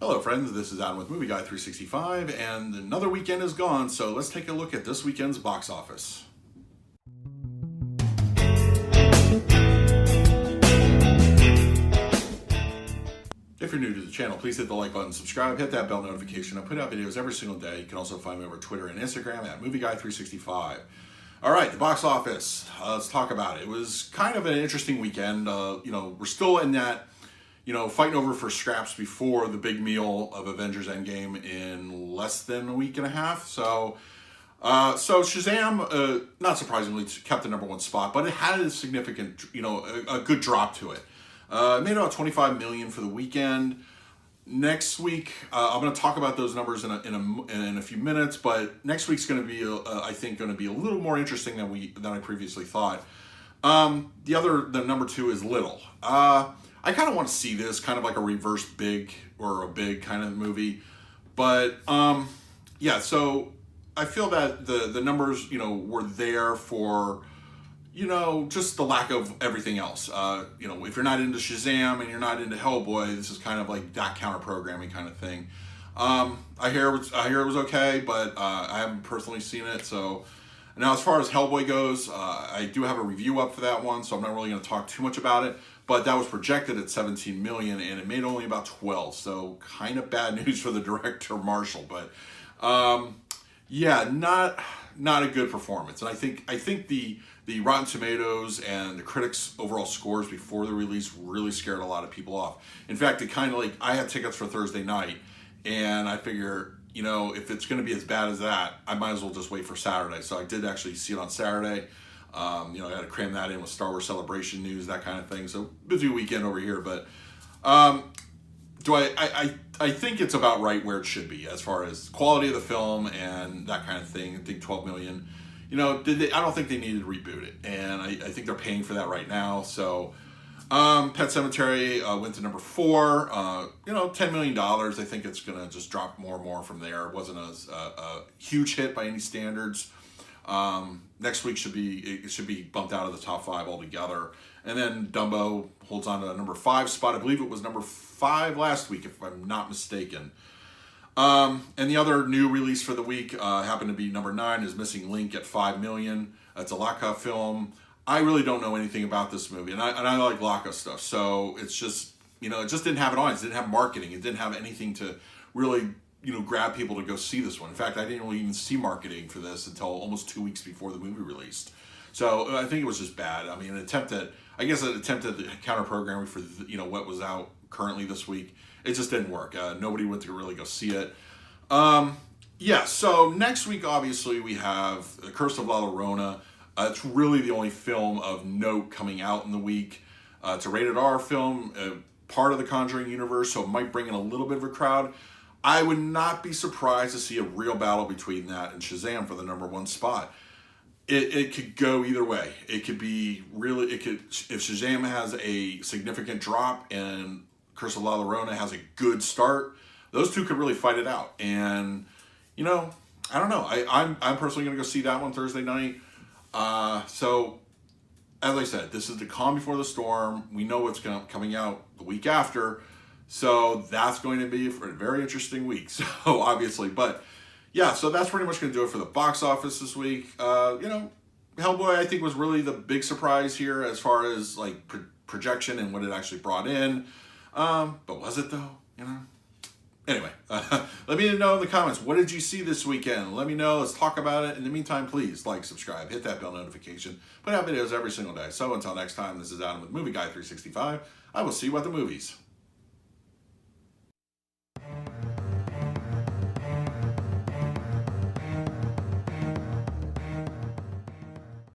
Hello friends, this is Adam with Movie Guy 365, and another weekend is gone, so let's take a look at this weekend's box office. If you're new to the channel, please hit the like button, subscribe, hit that bell notification. I put out videos every single day. You can also find me over Twitter and Instagram at Movie Guy 365. All right, the box office. Let's talk about it. It was kind of an interesting weekend. We're still in that, fighting over for scraps before the big meal of Avengers Endgame in less than a week and a half. So Shazam, not surprisingly, kept the #1 spot, but it had a significant, a good drop to it. It made about $25 million for the weekend. Next week, I'm going to talk about those numbers in a few minutes, but next week's going to be, I think, going to be a little more interesting than I previously thought. The number 2 is Little. I kind of want to see this kind of like a reverse Big or a Big kind of movie, but so I feel that the numbers were there for just the lack of everything else. If you're not into Shazam and you're not into Hellboy, this is kind of like that counter programming kind of thing. I hear it was okay, but I haven't personally seen it. So now, as far as Hellboy goes, I do have a review up for that one, so I'm not really going to talk too much about it. But that was projected at 17 million, and it made only about 12. So kind of bad news for the director Marshall. But not a good performance. And I think the Rotten Tomatoes and the critics' overall scores before the release really scared a lot of people off. In fact, it kind of like, I had tickets for Thursday night, and I figure, if it's going to be as bad as that, I might as well just wait for Saturday. So I did actually see it on Saturday. I had to cram that in with Star Wars Celebration news, that kind of thing. So busy weekend over here, but I think it's about right where it should be as far as quality of the film and that kind of thing. I think 12 million. I don't think they needed to reboot it, and I think they're paying for that right now. So, Pet Sematary went to number 4. $10 million. I think it's gonna just drop more and more from there. It wasn't a huge hit by any standards. Next week should be bumped out of the top 5 altogether, and then Dumbo holds on to the number 5 spot. I believe it was number 5 last week, if I'm not mistaken. And the other new release for the week happened to be number 9 is Missing Link at 5 million. It's a Laika film. I really don't know anything about this movie, and I like Laika stuff, so it's just, it just didn't have an audience. It didn't have marketing. It didn't have anything to really, grab people to go see this one. In fact, I didn't really even see marketing for this until almost 2 weeks before the movie released. So I think it was just bad. I mean, an attempt at the counter programming for, what was out currently this week. It just didn't work. Nobody went to really go see it. So next week, obviously, we have The Curse of La Llorona. It's really the only film of note coming out in the week. It's a rated R film, part of the Conjuring universe, so it might bring in a little bit of a crowd. I would not be surprised to see a real battle between that and Shazam for the #1 spot. It could go either way. It could be if Shazam has a significant drop and Curse of La Llorona has a good start, those two could really fight it out. And, I don't know. I'm personally going to go see that one Thursday night. So, as I said, this is the calm before the storm. We know what's coming out the week after. So that's going to be a very interesting week. So obviously, but yeah, so that's pretty much going to do it for the box office this week. Hellboy, I think, was really the big surprise here as far as like projection and what it actually brought in. But was it though? Anyway, let me know in the comments, what did you see this weekend? Let me know. Let's talk about it. In the meantime, please like, subscribe, hit that bell notification. Put out videos every single day. So until next time, this is Adam with Movie Guy 365. I will see you at the movies.